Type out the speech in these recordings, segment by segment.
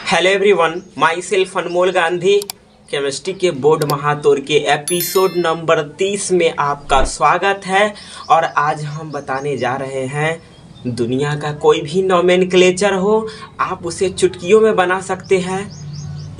Hello everyone, my self Anmol Gandhi chemistry के board महातौर के episode number 30 में आपका स्वागत है। और आज हम बताने जा रहे हैं, दुनिया का कोई भी नोमेनक्लेचर हो आप उसे चुटकियों में बना सकते हैं।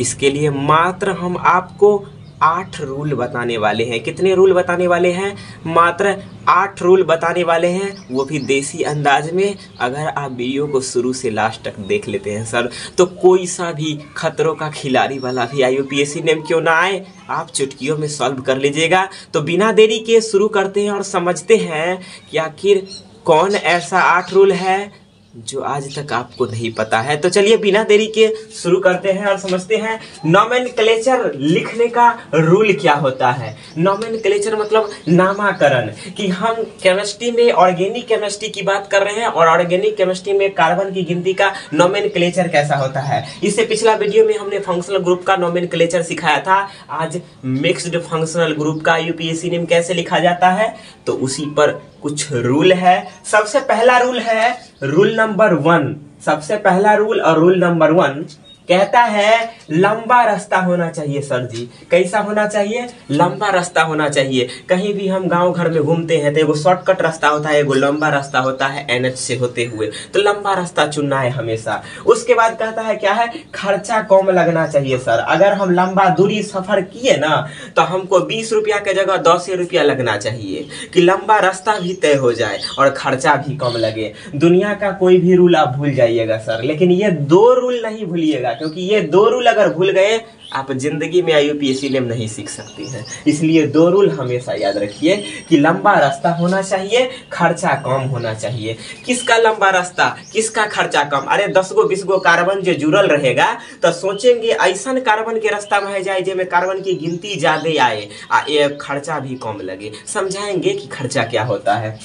इसके लिए मात्र हम आपको 8 रूल बताने वाले हैं। कितने रूल बताने वाले हैं? मात्र 8 रूल बताने वाले हैं, वो भी देसी अंदाज में। अगर आप वीडियो को शुरू से लास्ट तक देख लेते हैं सर, तो कोई सा भी खतरों का खिलाड़ी वाला भी IUPAC नेम क्यों ना आए, आप चुटकियों में सॉल्व कर लीजिएगा। तो बिना देरी के शुरू करते हैं और समझते हैं कि आखिर कौन ऐसा 8 रूल है जो आज तक आपको नहीं पता है। तो चलिए बिना देरी के शुरू करते हैं और समझते हैं नोमेनक्लेचर लिखने का रूल क्या होता है। नोमेनक्लेचर मतलब नामाकरण, कि हम केमिस्ट्री में ऑर्गेनिक केमिस्ट्री की बात कर रहे हैं और ऑर्गेनिक केमिस्ट्री में कार्बन की गिनती का नोमेनक्लेचर कैसा होता है। इससे पिछला वीडियो में हमने फंक्शनल ग्रुप का नोमेनक्लेचर सिखाया था। आज मिक्स्ड फंक्शनल ग्रुप का IUPAC नेम कैसे लिखा जाता है, तो उसी पर कुछ रूल है। सबसे पहला रूल है रूल नंबर 1। सबसे पहला रूल और रूल नंबर 1 कहता है लंबा रास्ता होना चाहिए। सर जी कैसा होना चाहिए? लंबा रास्ता होना चाहिए। कहीं भी हम गांव घर में घूमते हैं तो एगो शॉर्टकट रास्ता होता है, एगो लंबा रास्ता होता है NH से होते हुए, तो लंबा रास्ता चुनना है हमेशा। उसके बाद कहता है क्या है, खर्चा कम लगना चाहिए। सर अगर हम लंबा दूरी सफर किए ना, तो हमको 20 रुपया के जगह 10 रुपया लगना चाहिए, कि लंबा रास्ता भी तय हो जाए और खर्चा भी कम लगे। दुनिया का कोई भी रूल आप भूल जाइएगा सर, लेकिन ये 2 रूल नहीं भूलिएगा, क्योंकि ये 2 रूल अगर भूल गए आप जिंदगी में IUPAC नेम नहीं सीख सकती हैं। इसलिए 2 रूल हमेशा याद रखिए कि लंबा रास्ता होना चाहिए, खर्चा कम होना चाहिए। किसका लंबा रास्ता, किसका खर्चा कम? अरे 10 गो 20 गो कार्बन जो जुड़ल रहेगा तो सोचेंगे ऐसा कार्बन के रास्ता में जाए जिसमें कार्बन की गिनती ज्यादा आए आ ये खर्चा भी कम लगे। समझाएंगे कि खर्चा क्या होता है।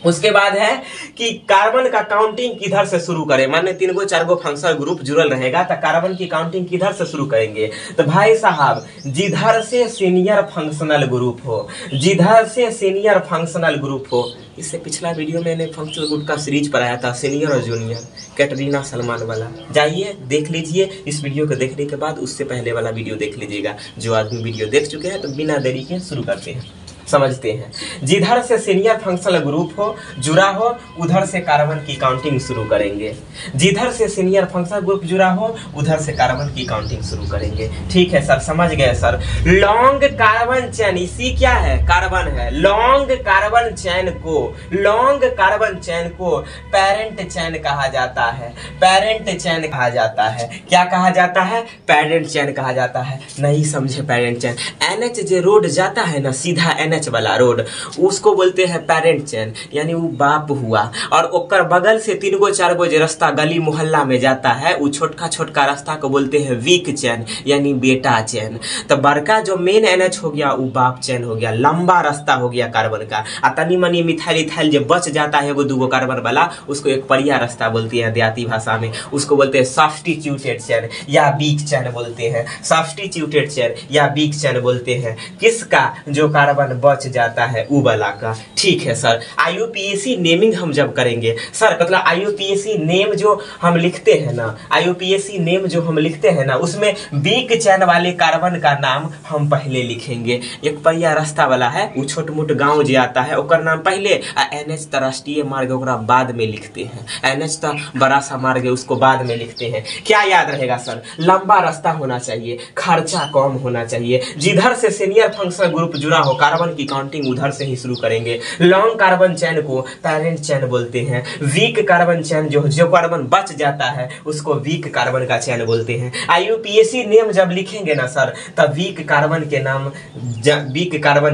उसके बाद है कि कार्बन का काउंटिंग किधर से शुरू करें। माने 3 गो 4 गो फंक्शनल ग्रुप जुड़ल रहेगा तो कार्बन की काउंटिंग किधर से शुरू करेंगे? तो भाई साहब जिधर से सीनियर फंक्शनल ग्रुप हो, जिधर से सीनियर फंक्शनल ग्रुप हो। इससे पिछला वीडियो में मैंने फंक्शनल ग्रुप का सीरीज पढ़ाया था, सीनियर और जूनियर, कैटरीना सलमान वाला। जाइए देख लीजिए। इस वीडियो को देखने के बाद उससे पहले वाला वीडियो देख लीजिएगा। जो आदमी वीडियो देख चुके हैं, तो बिना देरी के शुरू करते हैं, समझते हैं। जिधर से सीनियर फंक्शनल ग्रुप हो जुड़ा हो, उधर से कार्बन की काउंटिंग शुरू करेंगे। जिधर से सीनियर फंक्शनल ग्रुप जुड़ा हो, उधर से कार्बन की काउंटिंग शुरू करेंगे। ठीक है सर, समझ गए सर। लॉन्ग कार्बन चेन, इसी क्या है? कार्बन है। लॉन्ग कार्बन चेन को, लॉन्ग कार्बन चेन को पेरेंट चेन कहा जाता है। पेरेंट चेन कहा जाता है। क्या कहा जाता है? पेरेंट चेन कहा जाता है। नहीं समझे पेरेंट चेन? NH जो रोड जाता है ना, सीधा NH वाला रोड, उसको बोलते हैं पेरेंट चेन, यानी वो बाप हुआ। और ओकर बगल से 3 गो 4 गो जो रास्ता गली मोहल्ला में जाता है, वो छोटका छोटका रास्ता को बोलते हैं वीक चेन, यानी बेटा चेन। तो बड़का जो मेन NH हो गया वो बाप चेन हो गया, लंबा रास्ता हो गया कार्बन का। आ तनी मनी मिथाइल इथाइल जो बच जाता है 1-2 कार्बन वाला, उसको एक परिया रास्ता बोलती है देहाती भाषा में। उसको बोलते हैं सब्स्टिट्यूटेड चेन या वीक चेन बोलते हैं। सब्स्टिट्यूटेड चेन या वीक चेन बोलते हैं किसका? जो कार्बन बच जाता है उ वाला का। ठीक है सर। IUPAC नेमिंग हम जब करेंगे सर, मतलब IUPAC नेम जो हम लिखते हैं ना, IUPAC नेम जो हम लिखते हैं ना, उसमें वीक चैन वाले कार्बन का नाम हम पहले लिखेंगे। एक पहिया रास्ता वाला है, वो छोट मोट गांव जो आता है ओकर नाम पहले, NH तो राष्ट्रीय मार्ग ओकरा बाद में लिखते हैं। NH तो बड़ा सा मार्ग है, उसको बाद में लिखते हैं। क्या याद रहेगा सर? लंबा रास्ता होना चाहिए, खर्चा कम होना चाहिए। जिधर से सीनियर फंक्शनल ग्रुप जुड़ा हो, कार्बन की काउंटिंग उधर से ही शुरू करेंगे। लॉन्ग कार्बन चेन को पेरेंट चेन बोलते हैं। वीक कार्बन चेन जो कार्बन बच जाता है उसको वीक कार्बन का चेन बोलते हैं। IUPAC नेम जब लिखेंगे ना सर, तब वीक कार्बन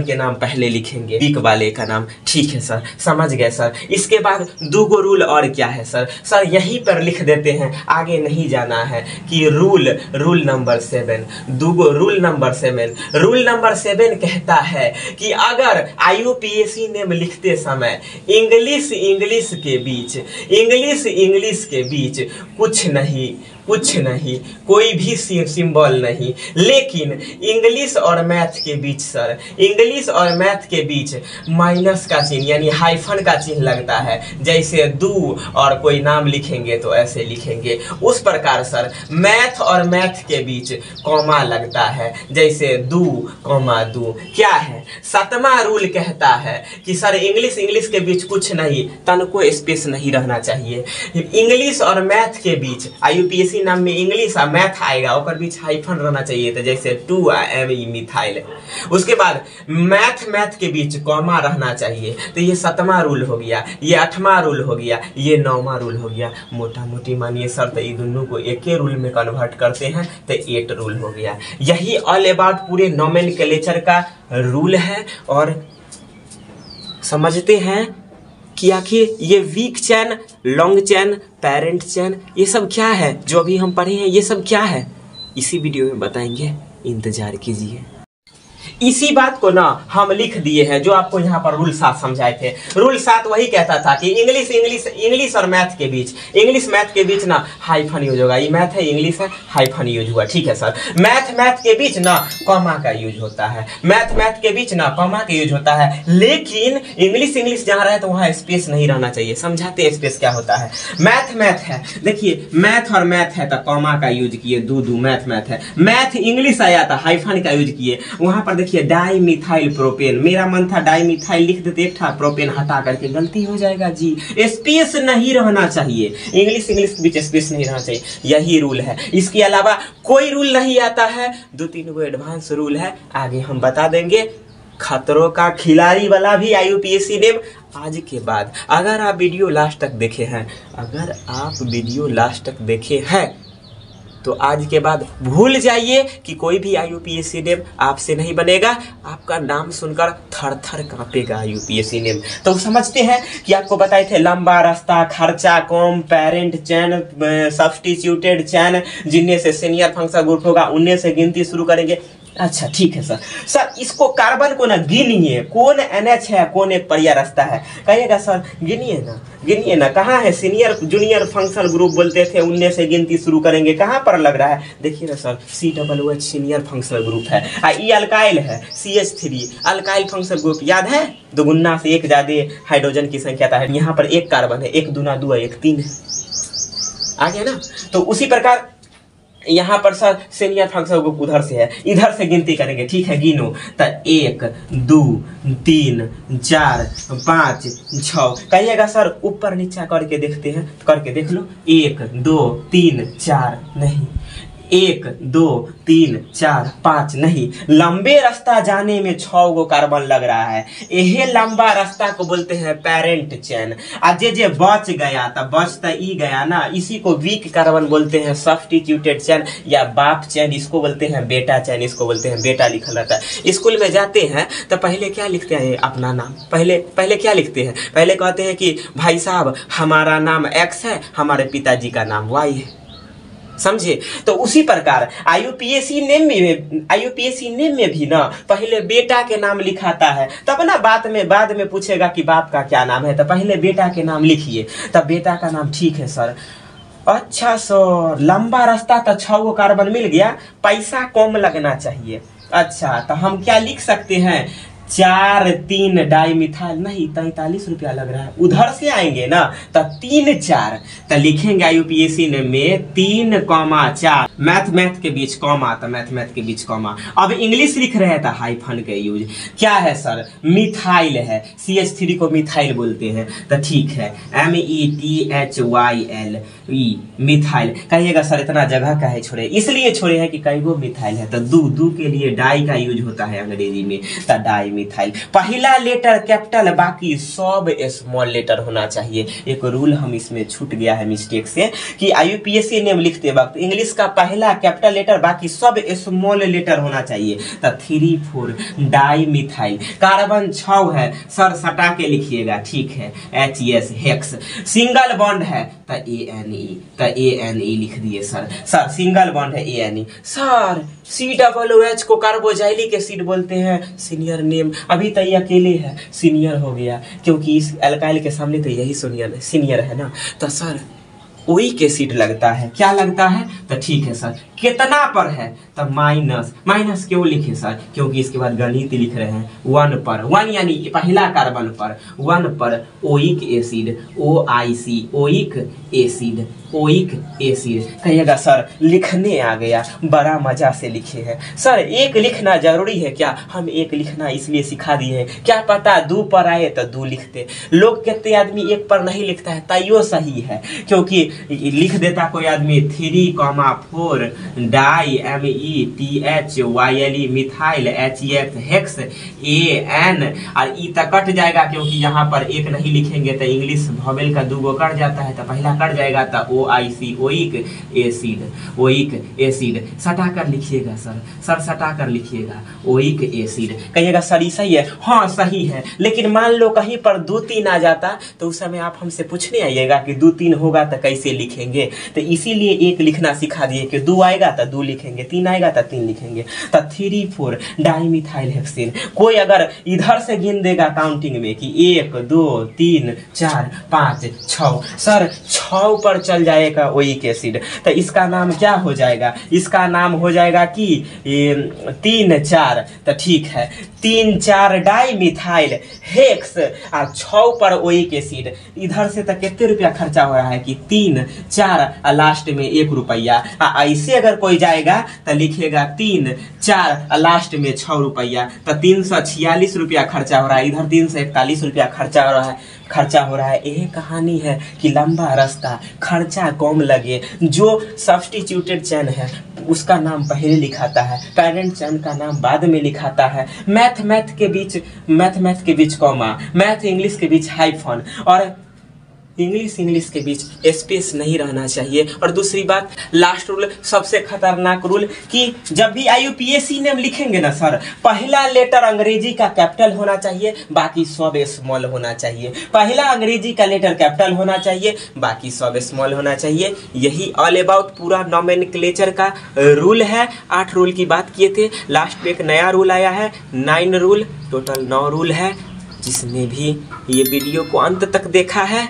के नाम पहले लिखेंगे, वीक वाले का नाम। ठीक है सर, समझ गए सर। इसके बाद 2 गो रूल और क्या है सर? सर यहीं पर लिख देते हैं, आगे नहीं जाना है। कि रूल नंबर 7, 2 गो रूल नंबर 7। रूल नंबर 7 कहता है कि अगर IUPAC नेम लिखते समय इंग्लिश के बीच कुछ नहीं कुछ नहीं, कोई भी सिंबल नहीं। लेकिन इंग्लिश और मैथ के बीच सर, इंग्लिश और मैथ के बीच माइनस का चिन्ह यानी हाइफन का चिन्ह लगता है। जैसे दू और कोई नाम लिखेंगे तो ऐसे लिखेंगे, उस प्रकार सर मैथ और मैथ के बीच कॉमा लगता है। जैसे दू कॉमा दू। क्या है? 7वां रूल कहता है कि सर इंग्लिश के बीच कुछ नहीं, तन को स्पेस नहीं रहना चाहिए। इंग्लिश और मैथ के बीच IUPAC नाम में इंग्लिश और मैथ आएगा, और बीच हाइफन रहना चाहिए। तो जैसे 2ME मिथाइल। उसके बाद मैथ के बीच कॉमा रहना चाहिए। तो ये 7वां रूल हो गया, ये 8वां रूल हो गया, ये 9वां रूल हो गया। मोटा मोटी मानिए सर तो ये दोनों को एक ही रूल में कन्वर्ट करते हैं तो 8 रूल हो गया। यही ऑल अबाउट पूरे नोमेनक्लेचर का रूल है। और समझते हैं कि आखिर ये weak chain, long chain, parent chain, ये सब क्या है जो अभी हम पढ़े हैं, ये सब क्या है इसी वीडियो में बताएंगे, इंतजार कीजिए। इसी बात को ना हम लिख दिए हैं जो आपको यहाँ पर रूल 7 समझाए थे। रूल 7 वही कहता था कि इंग्लिश और मैथ के बीच, इंग्लिश मैथ के बीच ना हाइफन यूज होगा। ये मैथ है, इंग्लिश है, हाइफन यूज हुआ। ठीक है सर। मैथ के बीच ना कॉमा का यूज होता है, मैथ के बीच ना कॉमा का यूज होता है। लेकिन इंग्लिश जहाँ रहे तो वहाँ स्पेस नहीं रहना चाहिए। समझाते हैं स्पेस क्या होता है। मैथ है, देखिए मैथ और मैथ है तो कॉमा का यूज किए, दू मैथ है। मैथ इंग्लिश आया था, हाइफन का यूज किए। वहां पर देखिए डाइमिथाइल प्रोपेन, मेरा मन था डाइमिथाइल लिख देते, एक था प्रोपेन हटा करके, गलती हो जाएगा जी। स्पेस नहीं रहना चाहिए, इंग्लिश के बीच स्पेस नहीं रहना चाहिए, यही रूल है। इसके अलावा कोई रूल नहीं आता है। 2-3 गो एडवांस रूल है, आगे हम बता देंगे। खतरों का खिलाड़ी वाला भी IUPAC नेम आज के बाद, अगर आप वीडियो लास्ट तक देखे हैं, अगर आप वीडियो लास्ट तक देखे हैं तो आज के बाद भूल जाइए कि कोई भी IUPAC नेम आपसे नहीं बनेगा। आपका नाम सुनकर थर थर कांपेगा IUPAC नेम। तो समझते हैं कि आपको बताए थे लंबा रास्ता, खर्चा कम, पेरेंट चैन, सब्स्टिट्यूटेड चैन, जिनमें से सीनियर फंक्शन ग्रुप होगा उनमें से गिनती शुरू करेंगे। अच्छा ठीक है सर। सर इसको कार्बन को ना गिनिए, कौन NH है, कौन एक परिया रास्ता है, कहिएगा सर गिनिए ना कहाँ है। सीनियर जूनियर फंक्शनल ग्रुप बोलते थे, उनमें से गिनती शुरू करेंगे। कहाँ पर लग रहा है, देखिए ना sir COOH senior functional group है। ये अल्काइल है CH3 अल्काइल फंक्शनल ग्रुप, याद है 2 गुना से 1 ज्यादा हाइड्रोजन की संख्या है। यहाँ पर 1 कार्बन है, 1 दूना 2 1 3 है, आ गया ना। तो उसी प्रकार यहाँ पर सर सीनियर फंक्शन ग्रुप उधर से है, इधर से गिनती करेंगे। ठीक है, गिनो तो 1 2 3 4 5 6। कहिएगा सर ऊपर नीचा करके देखते हैं, करके देख लो। 1 2 3 4 नहीं, 1 2 3 4 5 नहीं। लंबे रास्ता जाने में 6 गो कार्बन लग रहा है, यही लंबा रास्ता को बोलते हैं पेरेंट चैन। आज जे बच गया तो बचता ई गया ना, इसी को वीक कार्बन बोलते हैं, सब्स्टिट्यूटेड चैन या बाप चैन, इसको बोलते हैं बेटा चैन, इसको बोलते हैं बेटा लिखा रहता है। स्कूल में जाते हैं तो पहले क्या लिखते हैं, अपना नाम। पहले क्या लिखते हैं, पहले कहते हैं कि भाई साहब हमारा नाम X है, हमारे पिताजी का नाम Y है। समझे। तो उसी प्रकार IUPAC नेम में भी ना पहले बेटा के नाम लिखाता है, तब ना बाद में पूछेगा कि बाप का क्या नाम है, तो पहले बेटा के नाम लिखिए, तब बेटा का नाम। ठीक है सर। अच्छा सर लंबा रास्ता तो 6 गो कार्बन मिल गया, पैसा कम लगना चाहिए। अच्छा तो हम क्या लिख सकते हैं, 4 3 डाइमिथाइल नहीं, 43 रुपया लग रहा है, उधर से आएंगे ना तो 3 4 तो लिखेंगे IUPAC में 3,4। मैथ के बीच कॉमा, तो मैथ के बीच कॉमा। अब इंग्लिश लिख रहे हैं तो हाइफन का यूज। क्या है सर, मिथाइल है, CH3 को मिथाइल बोलते हैं, तो ठीक है METHYL मिथाइल। कहिएगा सर इतना जगह का है छोड़े, इसलिए छोड़े हैं कि कई गो मिथाइल है। तो दू के लिए डाई का यूज होता है अंग्रेजी में, तो डाई मिथाइल। पहला लेटर कैपिटल, बाकी सब स्मॉल लेटर होना चाहिए। एक रूल हम इसमें छूट गया है मिस्टेक से कि IUPAC नेम लिखते वक्त इंग्लिश का पहला कैपिटल लेटर, बाकी सब स्मॉल लेटर होना चाहिए। तो 3 4 डाई मिथाइल। कार्बन 6 है सर, सटा के लिखिएगा। ठीक है HES हेक्स। सिंगल बॉन्ड है तो ANE, तो ANE लिख दिए सर। सिंगल बॉन्ड है ANE। सर COOH को कार्बोजाइलिक एसिड बोलते हैं, सीनियर नेम। अभी तो ये अकेले है, सीनियर हो गया क्योंकि इस अल्काइल के सामने तो यही सीनियर है ना। तो सर ओइक एसिड लगता है। क्या लगता है? तो ठीक है सर, कितना पर है? तो माइनस। माइनस क्यों लिखे सर? क्योंकि इसके बाद गणित लिख रहे हैं। 1 पर, 1 यानी पहला कार्बन पर, 1 पर oic acid, OIC, oic acid, oic acid. कहिएगा सर लिखने आ गया, बड़ा मजा से लिखे हैं। सर एक लिखना जरूरी है क्या? हम एक लिखना इसलिए सिखा दिए हैं, क्या पता 2 पर आए तो 2 लिखते। लोग कहते आदमी 1 पर नहीं लिखता है, ताइयो सही है, क्योंकि लिख देता कोई आदमी 3,4 di METHYLE methyl HEX hex AN, और ई तक कट जाएगा क्योंकि यहाँ पर 1 नहीं लिखेंगे तो इंग्लिश वॉवेल का 2 गो कट जाता है, तो पहला कट जाएगा तो OIC, oic acid, oic acid. सटा कर लिखिएगा सर सटा कर लिखिएगा, ओइक एसिड। कहिएगा सर सही है? हाँ सही है, लेकिन मान लो कहीं पर 2-3 आ जाता तो उस समय आप हमसे पूछने आइएगा कि 2-3 होगा तो कैसे लिखेंगे। तो इसीलिए 1 लिखना सिखा दिए कि 2 आएगा तो 2 लिखेंगे, 3 आएगा तो 3 लिखेंगे। तो 3,4 डाइमिथाइल हेक्सेन। कोई अगर इधर से गिन देगा काउंटिंग में कि 1 2 3 4 5 6, सर 6 पर चल जाएगा ओइक एसिड, तो इसका नाम क्या हो जाएगा? इसका नाम हो जाएगा कि 3-4। तो ठीक है, 3-4 डाइमिथाइल हेक्स और 6 पर ओइक एसिड। इधर से तो कितने रुपया खर्चा हो रहा है कि 3-4 और लास्ट में 1 रुपया। ऐसे अगर कोई जाएगा तो लिखेगा 3-4 और लास्ट में 6 रुपया, तो 346 रुपया खर्चा हो रहा है। इधर 341 रुपया खर्चा हो रहा है। यही कहानी है कि लंबा रास्ता, खर्चा कम लगे। जो सब्स्टिट्यूटेड चैन है उसका नाम पहले लिखाता है, पेरेंट चैन का नाम बाद में लिखाता है। मैथ के बीच कॉमा, मैथ इंग्लिश के बीच हाइफन, और इंग्लिश के बीच स्पेस नहीं रहना चाहिए। और दूसरी बात, लास्ट रूल, सबसे खतरनाक रूल, कि जब भी IUPAC नेम लिखेंगे ना सर, पहला लेटर अंग्रेजी का कैपिटल होना चाहिए, बाकी सब स्मॉल होना चाहिए। पहला अंग्रेजी का लेटर कैपिटल होना चाहिए, बाकी सब स्मॉल होना चाहिए। यही ऑल अबाउट पूरा नोमेनक्लेचर का रूल है। 8 रूल की बात किए थे, लास्ट में एक नया रूल आया है, 9 रूल, टोटल 9 रूल है। जिसने भी ये वीडियो को अंत तक देखा है,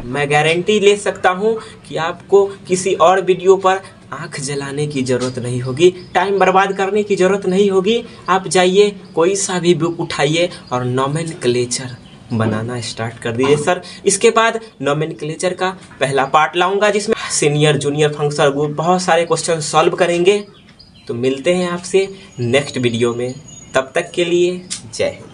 मैं गारंटी ले सकता हूँ कि आपको किसी और वीडियो पर आंख जलाने की ज़रूरत नहीं होगी, टाइम बर्बाद करने की ज़रूरत नहीं होगी। आप जाइए, कोई सा भी बुक उठाइए और नोमेनक्लेचर बनाना स्टार्ट कर दीजिए सर। इसके बाद नोमेनक्लेचर का पहला पार्ट लाऊंगा, जिसमें सीनियर जूनियर फंक्शनल ग्रुप बहुत सारे क्वेश्चन सॉल्व करेंगे। तो मिलते हैं आपसे नेक्स्ट वीडियो में, तब तक के लिए जय हिंद।